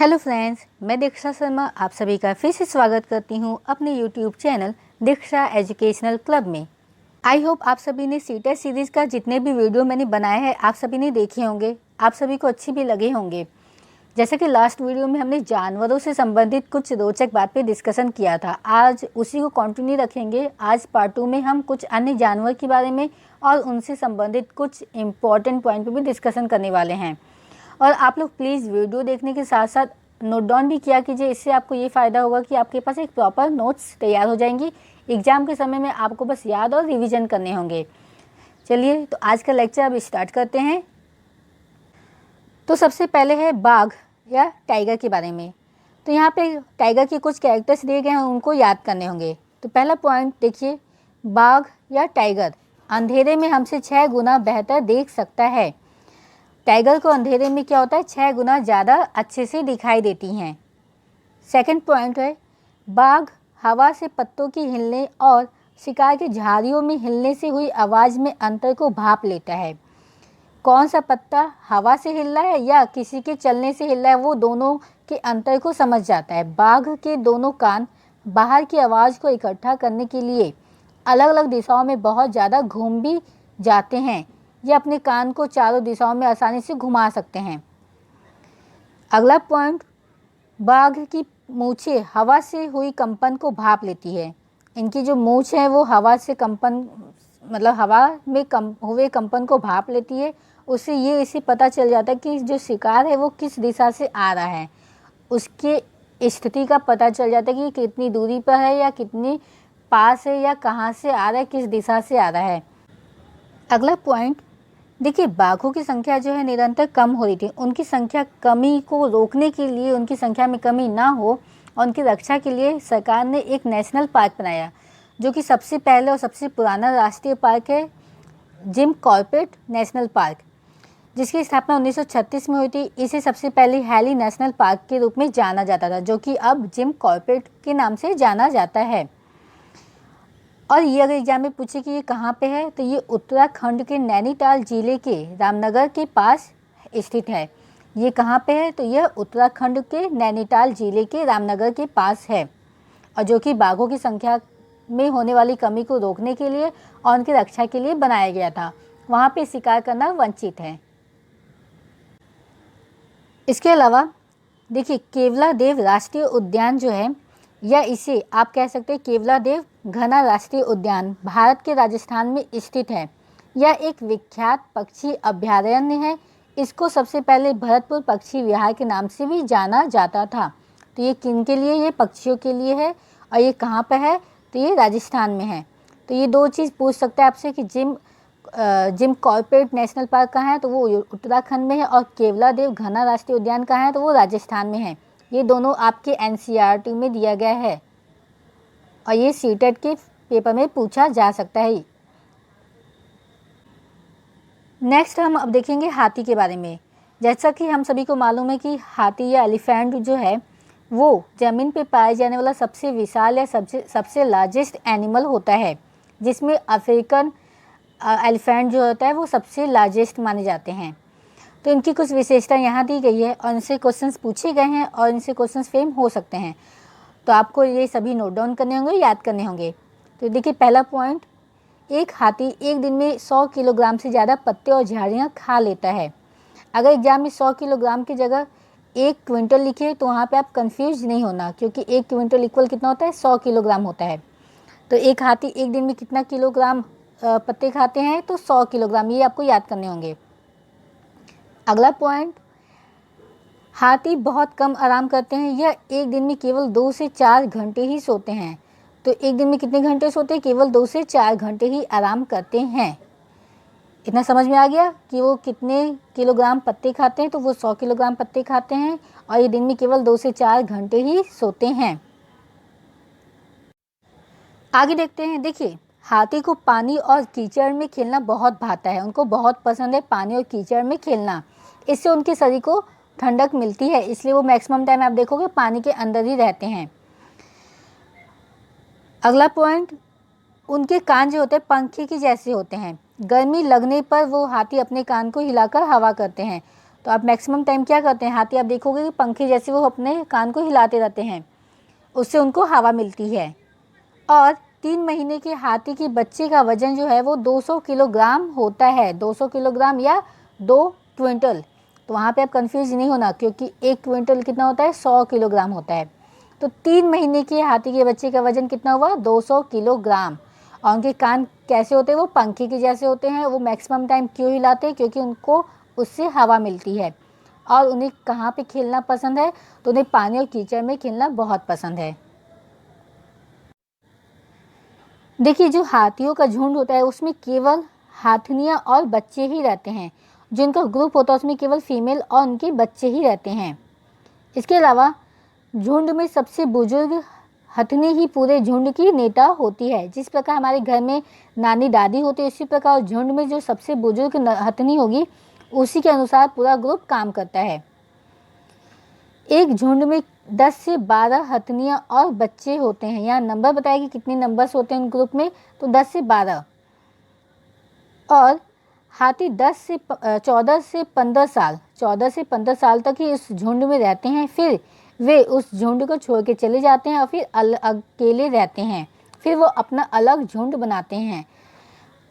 Hello friends, मैं दीक्षा शर्मा आप सभी का फिर से स्वागत करती हूं अपने यूट्यूब चैनल दीक्षा एजुकेशनल क्लब में। आई होप आप सभी ने सीटेट सीरीज़ का जितने भी वीडियो मैंने बनाए हैं आप सभी ने देखे होंगे, आप सभी को अच्छे भी लगे होंगे। जैसे कि लास्ट वीडियो में हमने जानवरों से संबंधित कुछ रोचक बात पे डिस्कशन किया था, आज उसी को कंटिन्यू रखेंगे। आज पार्ट 2 में हम कुछ अन्य जानवर के बारे में और उनसे संबंधित कुछ इम्पॉर्टेंट पॉइंट पर भी डिस्कशन करने वाले हैं। और आप लोग प्लीज़ वीडियो देखने के साथ साथ नोट डाउन भी किया कीजिए। इससे आपको ये फ़ायदा होगा कि आपके पास एक प्रॉपर नोट्स तैयार हो जाएंगी। एग्ज़ाम के समय में आपको बस याद और रिवीजन करने होंगे। चलिए तो आज का लेक्चर अब स्टार्ट करते हैं। तो सबसे पहले है बाघ या टाइगर के बारे में। तो यहाँ पे टाइगर के कुछ कैरेक्टर्स दिए गए हैं, उनको याद करने होंगे। तो पहला पॉइंट देखिए, बाघ या टाइगर अंधेरे में हमसे 6 गुना बेहतर देख सकता है। टाइगर को अंधेरे में क्या होता है, 6 गुना ज़्यादा अच्छे से दिखाई देती हैं। सेकंड पॉइंट है, बाघ हवा से पत्तों की हिलने और शिकार की झाड़ियों में हिलने से हुई आवाज़ में अंतर को भाप लेता है। कौन सा पत्ता हवा से हिल रहा है या किसी के चलने से हिल रहा है, वो दोनों के अंतर को समझ जाता है। बाघ के दोनों कान बाहर की आवाज़ को इकट्ठा करने के लिए अलग अलग दिशाओं में बहुत ज़्यादा घूम भी जाते हैं। ये अपने कान को चारों दिशाओं में आसानी से घुमा सकते हैं। अगला पॉइंट, बाघ की मूंछें हवा से हुई कंपन को भाप लेती है। इनकी जो मूंछ है वो हवा से कंपन मतलब हवा में हुए कंपन को भाप लेती है। उससे ये इसे पता चल जाता है कि जो शिकार है वो किस दिशा से आ रहा है, उसके स्थिति का पता चल जाता है कि कितनी दूरी पर है या कितनी पास है या कहाँ से आ रहा है, किस दिशा से आ रहा है। अगला पॉइंट देखिए, बाघों की संख्या जो है निरंतर कम हो रही थी। उनकी संख्या कमी को रोकने के लिए, उनकी संख्या में कमी ना हो और उनकी रक्षा के लिए सरकार ने एक नेशनल पार्क बनाया, जो कि सबसे पहले और सबसे पुराना राष्ट्रीय पार्क है, जिम कॉर्बेट नेशनल पार्क, जिसकी स्थापना 1936 में हुई थी। इसे सबसे पहले हैली नेशनल पार्क के रूप में जाना जाता था, जो कि अब जिम कॉर्बेट के नाम से जाना जाता है। और ये अगर एग्जाम में पूछे कि ये कहाँ पे है, तो ये उत्तराखंड के नैनीताल जिले के रामनगर के पास स्थित है। ये कहाँ पे है, तो यह उत्तराखंड के नैनीताल जिले के रामनगर के पास है, और जो कि बाघों की संख्या में होने वाली कमी को रोकने के लिए और उनकी रक्षा के लिए बनाया गया था। वहाँ पे शिकार करना वंचित है। इसके अलावा देखिए, केवलादेव राष्ट्रीय उद्यान जो है, या इसे आप कह सकते हैं केवलादेव घना राष्ट्रीय उद्यान, भारत के राजस्थान में स्थित है। यह एक विख्यात पक्षी अभयारण्य है। इसको सबसे पहले भरतपुर पक्षी विहार के नाम से भी जाना जाता था। तो ये किन के लिए, ये पक्षियों के लिए है। और ये कहाँ पर है, तो ये राजस्थान में है। तो ये दो चीज़ पूछ सकते हैं आपसे कि जिम कॉर्बेट नेशनल पार्क कहाँ है, तो वो उत्तराखंड में है, और केवलादेव घना राष्ट्रीय उद्यान कहाँ है, तो वो राजस्थान में है। ये दोनों आपके एनसीईआरटी में दिया गया है और ये सीटेट के पेपर में पूछा जा सकता है। नेक्स्ट हम अब देखेंगे हाथी के बारे में। जैसा कि हम सभी को मालूम है कि हाथी या एलिफेंट जो है वो ज़मीन पे पाए जाने वाला सबसे विशाल या सबसे लार्जेस्ट एनिमल होता है, जिसमें अफ्रीकन एलिफेंट जो होता है वो सबसे लार्जेस्ट माने जाते हैं। तो इनकी कुछ विशेषता यहाँ दी गई है और इनसे क्वेश्चंस पूछे गए हैं और इनसे क्वेश्चंस फ्रेम हो सकते हैं। तो आपको ये सभी नोट डाउन करने होंगे, याद करने होंगे। तो देखिए, पहला पॉइंट, एक हाथी एक दिन में 100 किलोग्राम से ज़्यादा पत्ते और झाड़ियाँ खा लेता है। अगर एग्जाम में 100 किलोग्राम की जगह 1 क्विंटल लिखे तो वहाँ पर आप कन्फ्यूज नहीं होना, क्योंकि 1 क्विंटल इक्वल कितना होता है, 100 किलोग्राम होता है। तो एक हाथी एक दिन में कितना किलोग्राम पत्ते खाते हैं, तो 100 किलोग्राम, ये आपको याद करने होंगे। अगला पॉइंट, हाथी बहुत कम आराम करते हैं। यह एक दिन में केवल 2 से 4 घंटे ही सोते हैं। तो एक दिन में कितने घंटे सोते हैं, केवल 2 से 4 घंटे ही आराम करते हैं। इतना समझ में आ गया कि वो कितने किलोग्राम पत्ते खाते हैं, तो वो 100 किलोग्राम पत्ते खाते हैं और ये दिन में केवल 2 से 4 घंटे ही सोते हैं। आगे देखते हैं। देखिए, हाथी को पानी और कीचड़ में खेलना बहुत भाता है। उनको बहुत पसंद है पानी और कीचड़ में खेलना। इससे उनके शरीर को ठंडक मिलती है, इसलिए वो मैक्सिमम टाइम आप देखोगे पानी के अंदर ही रहते हैं। अगला पॉइंट, उनके कान जो होते हैं पंखे के जैसे होते हैं। गर्मी लगने पर वो हाथी अपने कान को हिलाकर हवा करते हैं। तो आप मैक्सिमम टाइम क्या करते हैं, हाथी आप देखोगे कि पंखे जैसे वो अपने कान को हिलाते रहते हैं, उससे उनको हवा मिलती है। और 3 महीने के हाथी के बच्चे का वज़न जो है वो 200 किलोग्राम होता है, 200 किलोग्राम या 2 क्विंटल। तो वहाँ पे आप कंफ्यूज नहीं होना, क्योंकि 1 क्विंटल कितना होता है, 100 किलोग्राम होता है। तो 3 महीने के हाथी के बच्चे का वज़न कितना हुआ, 200 किलोग्राम। और उनके कान कैसे होते हैं, वो पंखे के जैसे होते हैं। वो मैक्सिमम टाइम क्यों हिलाते हैं, क्योंकि उनको उससे हवा मिलती है। और उन्हें कहाँ पे खेलना पसंद है, तो उन्हें पानी और कीचड़ में खेलना बहुत पसंद है। देखिए, जो हाथियों का झुंड होता है उसमें केवल हाथनियाँ और बच्चे ही रहते हैं। जो इनका ग्रुप होता है उसमें केवल फीमेल और उनके बच्चे ही रहते हैं। इसके अलावा झुंड में सबसे बुजुर्ग हथनी ही पूरे झुंड की नेता होती है। जिस प्रकार हमारे घर में नानी दादी होती है, उसी प्रकार झुंड में जो सबसे बुजुर्ग हथनी होगी, उसी के अनुसार पूरा ग्रुप काम करता है। एक झुंड में 10 से 12 हथनियाँ और बच्चे होते हैं। यहाँ नंबर बताया कि कितने नंबर्स होते हैं ग्रुप में, तो 10 से 12। और हाथी 14 से 15 साल तक ही इस झुंड में रहते हैं। फिर वे उस झुंड को छोड़ के चले जाते हैं और फिर अकेले रहते हैं। फिर वो अपना अलग झुंड बनाते हैं।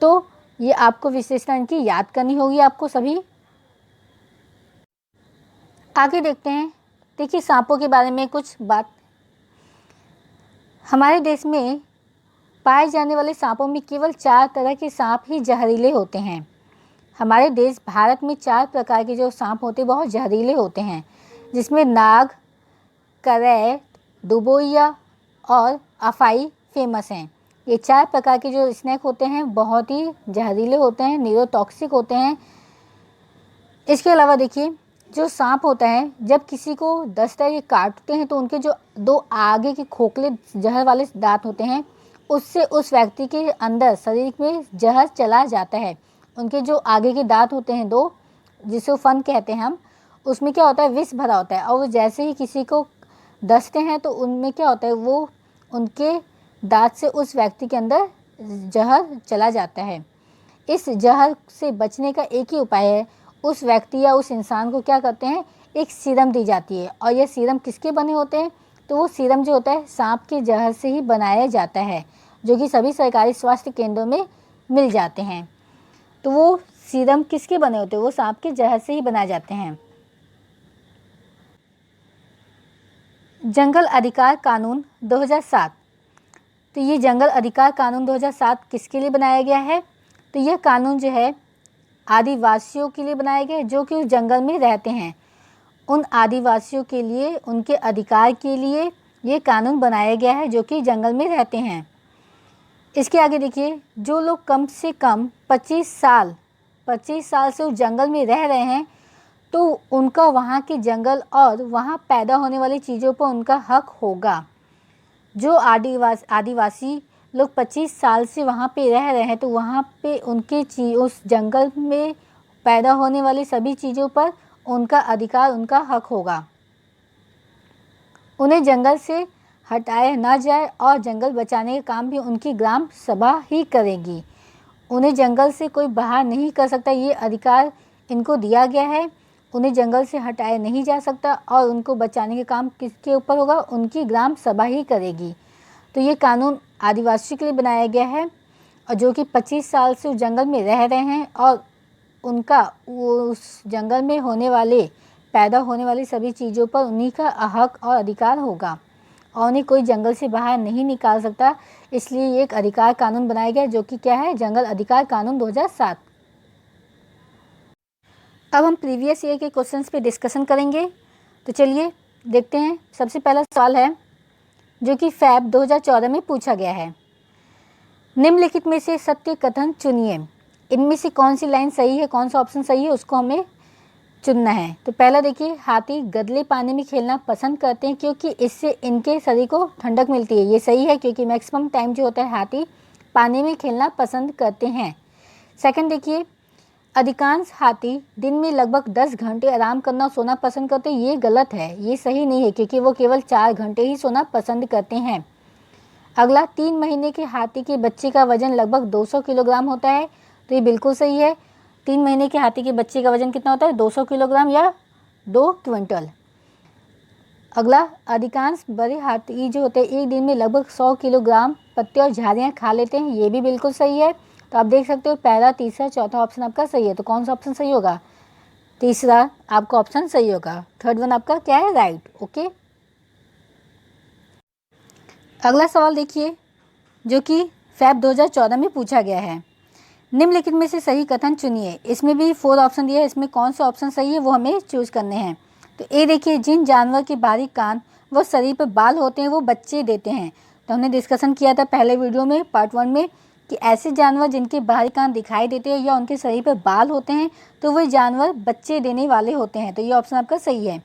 तो ये आपको विशेषता इनकी याद करनी होगी आपको सभी। आगे देखते हैं। देखिए, सांपों के बारे में कुछ बात। हमारे देश में पाए जाने वाले सांपों में केवल 4 तरह के सांप ही जहरीले होते हैं। हमारे देश भारत में 4 प्रकार के जो सांप होते हैं बहुत जहरीले होते हैं, जिसमें नाग, करैट, दुबोइया और अफाई फेमस हैं। ये 4 प्रकार के जो स्नेक होते हैं बहुत ही जहरीले होते हैं, न्यूरोटॉक्सिक होते हैं। इसके अलावा देखिए, जो सांप होता है जब किसी को दंसता है, ये काटते हैं, तो उनके जो 2 आगे के खोखले जहर वाले दांत होते हैं, उससे उस व्यक्ति के अंदर शरीर में जहर चला जाता है। उनके जो आगे के दांत होते हैं 2, जिसे फन कहते हैं हम, उसमें क्या होता है, विष भरा होता है। और वो जैसे ही किसी को दंसते हैं तो उनमें क्या होता है, वो उनके दांत से उस व्यक्ति के अंदर जहर चला जाता है। इस जहर से बचने का एक ही उपाय है, उस व्यक्ति या उस इंसान को क्या करते हैं, एक सीरम दी जाती है। और ये सीरम किसके बने होते हैं, तो वो सीरम जो होता है सांप के जहर से ही बनाया जाता है, जो कि सभी सरकारी स्वास्थ्य केंद्रों में मिल जाते हैं। तो वो सीरम किसके बने होते हैं, वो सांप के जहर से ही बनाए जाते हैं। जंगल अधिकार कानून 2007। तो ये जंगल अधिकार कानून 2007 किसके लिए बनाया गया है, तो यह कानून जो है आदिवासियों के लिए बनाया गया है, जो कि उस जंगल में रहते हैं। उन आदिवासियों के लिए, उनके अधिकार के लिए ये कानून बनाया गया है, जो कि जंगल में रहते हैं। इसके आगे देखिए, जो लोग कम से कम 25 साल से उस जंगल में रह रहे हैं, तो उनका वहाँ के जंगल और वहाँ पैदा होने वाली चीज़ों पर उनका हक होगा। जो आदिवासी लोग 25 साल से वहाँ पे रह रहे हैं, तो वहाँ पे उनके उस जंगल में पैदा होने वाली सभी चीज़ों पर उनका अधिकार, उनका हक होगा। उन्हें जंगल से हटाया ना जाए और जंगल बचाने का काम भी उनकी ग्राम सभा ही करेगी। उन्हें जंगल से कोई बाहर नहीं कर सकता, ये अधिकार इनको दिया गया है। उन्हें जंगल से हटाया नहीं जा सकता और उनको बचाने का काम किसके ऊपर होगा, उनकी ग्राम सभा ही करेगी। तो ये कानून आदिवासियों के लिए बनाया गया है, और जो कि 25 साल से उस जंगल में रह रहे हैं और उनका उस जंगल में पैदा होने वाली सभी चीज़ों पर उन्हीं का हक और अधिकार होगा, और उन्हें कोई जंगल से बाहर नहीं निकाल सकता। इसलिए ये एक अधिकार कानून बनाया गया, जो कि क्या है, जंगल अधिकार कानून 2007। अब हम प्रीवियस ईयर के क्वेश्चंस पे डिस्कशन करेंगे। तो चलिए देखते हैं। सबसे पहला सवाल है जो कि फैब 2014 में पूछा गया है। निम्नलिखित में से सत्य कथन चुनिए। इनमें से कौन सी लाइन सही है, कौन सा ऑप्शन सही है, उसको हमें चुनना है। तो पहला देखिए, हाथी गदले पानी में खेलना पसंद करते हैं क्योंकि इससे इनके शरीर को ठंडक मिलती है। ये सही है, क्योंकि मैक्सिमम टाइम जो होता है हाथी पानी में खेलना पसंद करते हैं। सेकंड देखिए, अधिकांश हाथी दिन में लगभग 10 घंटे आराम करना सोना पसंद करते हैं। ये गलत है, ये सही नहीं है, क्योंकि वो केवल 4 घंटे ही सोना पसंद करते हैं। अगला, 3 महीने के हाथी के बच्चे का वजन लगभग 200 किलोग्राम होता है। तो ये बिल्कुल सही है। 3 महीने के हाथी के बच्चे का वजन कितना होता है? 200 किलोग्राम या 2 क्विंटल। अगला, अधिकांश बड़े हाथी जो होते हैं एक दिन में लगभग 100 किलोग्राम पत्ते और झाड़ियाँ खा लेते हैं। ये भी बिल्कुल सही है। तो आप देख सकते हो पहला, तीसरा, चौथा ऑप्शन आपका सही है। तो कौन सा ऑप्शन सही होगा? तीसरा आपका ऑप्शन सही होगा। थर्ड वन आपका क्या है? राइट। ओके। अगला सवाल देखिए, जो कि फैब 2014 में पूछा गया है। निम्नलिखित में से सही कथन चुनिए। इसमें भी 4 ऑप्शन दिया है, इसमें कौन सा ऑप्शन सही है वो हमें चूज करने हैं। तो ए देखिए, जिन जानवर के बारीक कान व शरीर पर बाल होते हैं वो बच्चे देते हैं। तो हमने डिस्कशन किया था पहले वीडियो में, पार्ट 1 में, कि ऐसे जानवर जिनके बाहरी कान दिखाई देते हैं या उनके शरीर पर बाल होते हैं तो वह जानवर बच्चे देने वाले होते हैं। तो ये ऑप्शन आपका सही है।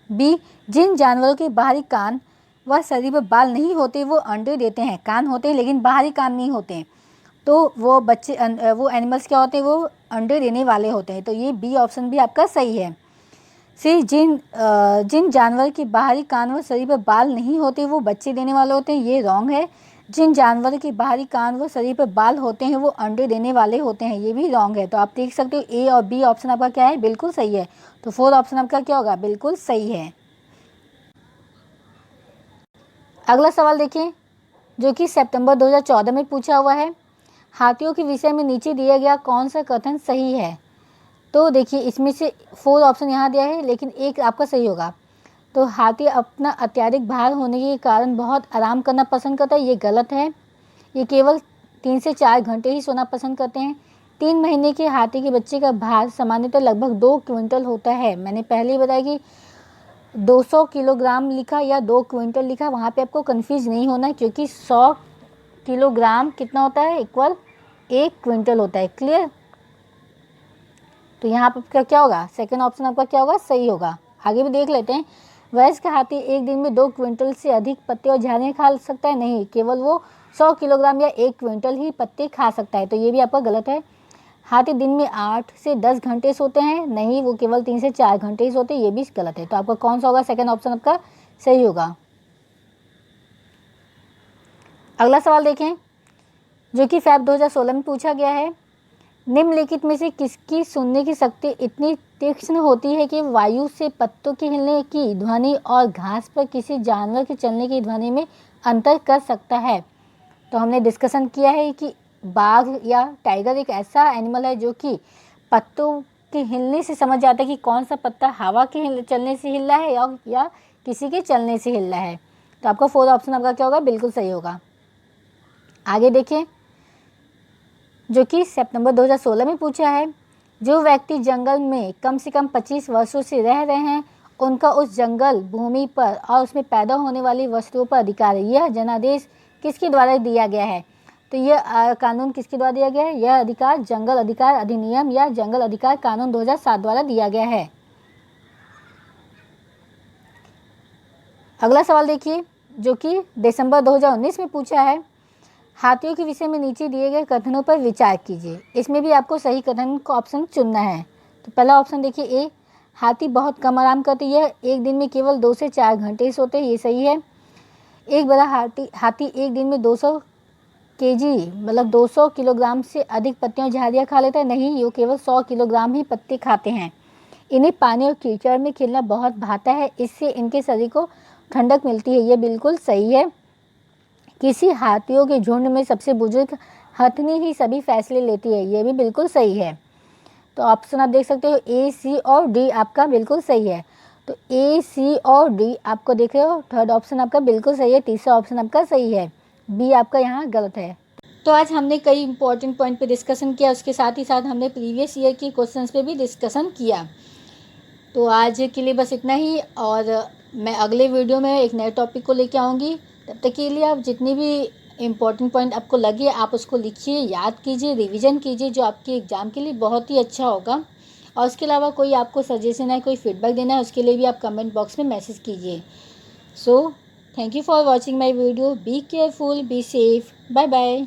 बी, जिन जानवरों के बाहरी कान व शरीर पर बाल नहीं होते वो अंडे देते हैं। कान होते हैं लेकिन बाहरी कान नहीं होते, तो वो बच्चे, वो एनिमल्स क्या होते हैं? वो अंडे देने वाले होते हैं। तो ये बी ऑप्शन भी आपका सही है। सी, जिन जानवर के बाहरी कान व शरीर पर बाल नहीं होते वो बच्चे देने वाले होते हैं। ये रॉन्ग है। जिन जानवर के बाहरी कान व शरीर पर बाल होते हैं वो अंडे देने वाले होते हैं। ये भी रॉन्ग है। तो आप देख सकते हो ए और बी ऑप्शन आपका क्या है? बिल्कुल सही है। तो 4 ऑप्शन आपका क्या होगा? बिल्कुल सही है। अगला सवाल देखें, जो कि सितंबर 2014 में पूछा हुआ है। हाथियों के विषय में नीचे दिया गया कौन सा कथन सही है? तो देखिए, इसमें से 4 ऑप्शन यहाँ दिया है लेकिन एक आपका सही होगा। तो हाथी अपना अत्यधिक भार होने के कारण बहुत आराम करना पसंद करता है। ये गलत है। ये केवल 3 से 4 घंटे ही सोना पसंद करते हैं। 3 महीने के हाथी के बच्चे का भार सामान्यतः लगभग 2 क्विंटल होता है। मैंने पहले ही बताया कि 200 किलोग्राम लिखा या 2 क्विंटल लिखा, वहाँ पे आपको कंफ्यूज नहीं होना, क्योंकि 100 किलोग्राम कितना होता है? इक्वल 1 क्विंटल होता है। क्लियर? तो यहाँ पर क्या होगा? सेकंड ऑप्शन आपका क्या होगा? सही होगा। आगे भी देख लेते हैं। वयस्क हाथी एक दिन में 2 क्विंटल से अधिक पत्ते और झाड़ियाँ खा सकता है? नहीं, केवल वो 100 किलोग्राम या 1 क्विंटल ही पत्ते खा सकता है। तो ये भी आपका गलत है। हाथी दिन में 8 से 10 घंटे सोते हैं? नहीं, वो केवल 3 से 4 घंटे ही सोते हैं। ये भी गलत है। तो आपका कौन सा होगा? सेकंड ऑप्शन आपका सही होगा। अगला सवाल देखें, जो कि फैब 2016 में पूछा गया है। निम्नलिखित में से किसकी सुनने की शक्ति इतनी तीक्ष्ण होती है कि वायु से पत्तों के हिलने की ध्वनि और घास पर किसी जानवर के चलने की ध्वनि में अंतर कर सकता है? तो हमने डिस्कशन किया है कि बाघ या टाइगर एक ऐसा एनिमल है जो कि पत्तों के हिलने से समझ जाता है कि कौन सा पत्ता हवा के चलने से हिल रहा है या किसी के चलने से हिल रहा है। तो आपका 4 ऑप्शन आपका क्या होगा? बिल्कुल सही होगा। आगे देखें, जो कि सितंबर 2016 में पूछा है। जो व्यक्ति जंगल में कम से कम 25 वर्षों से रह रहे हैं उनका उस जंगल भूमि पर और उसमें पैदा होने वाली वस्तुओं पर अधिकार है। यह जनादेश किसके द्वारा दिया गया है? तो यह कानून किसके द्वारा दिया गया है? यह अधिकार जंगल अधिकार अधिनियम या जंगल अधिकार कानून 2007 द्वारा दिया गया है। अगला सवाल देखिए, जो कि दिसंबर 2019 में पूछा है। हाथियों के विषय में नीचे दिए गए कथनों पर विचार कीजिए। इसमें भी आपको सही कथन का ऑप्शन चुनना है। तो पहला ऑप्शन देखिए, ए, हाथी बहुत कम आराम करते हैं, एक दिन में केवल 2 से 4 घंटे सोते हैं। ये सही है। एक बड़ा हाथी एक दिन में 200 केजी मतलब 200 किलोग्राम से अधिक पत्तियां झाड़ियाँ खा लेता है? नहीं, ये केवल 100 किलोग्राम ही पत्ते खाते हैं। इन्हें पानी और कीचड़ में खेलना बहुत भाता है, इससे इनके शरीर को ठंडक मिलती है। ये बिल्कुल सही है। किसी हाथियों के झुंड में सबसे बुजुर्ग हथनी ही सभी फैसले लेती है। ये भी बिल्कुल सही है। तो ऑप्शन आप देख सकते हो ए, सी और डी आपका बिल्कुल सही है। तो ए, सी और डी आपको देख रहे हो। थर्ड ऑप्शन आपका बिल्कुल सही है। तीसरा ऑप्शन आपका सही है। बी आपका यहाँ गलत है। तो आज हमने कई इंपॉर्टेंट पॉइंट पे डिस्कशन किया, उसके साथ ही साथ हमने प्रीवियस ईयर के क्वेश्चंस पे भी डिस्कशन किया। तो आज के लिए बस इतना ही, और मैं अगले वीडियो में एक नए टॉपिक को लेके आऊँगी। तब तक के लिए आप जितनी भी इम्पोर्टेंट पॉइंट आपको लगे आप उसको लिखिए, याद कीजिए, रिवीजन कीजिए, जो आपके एग्ज़ाम के लिए बहुत ही अच्छा होगा। और उसके अलावा कोई आपको सजेशन है, कोई फीडबैक देना है, उसके लिए भी आप कमेंट बॉक्स में मैसेज कीजिए। So thank you for watching my video. Be careful, be safe, bye bye.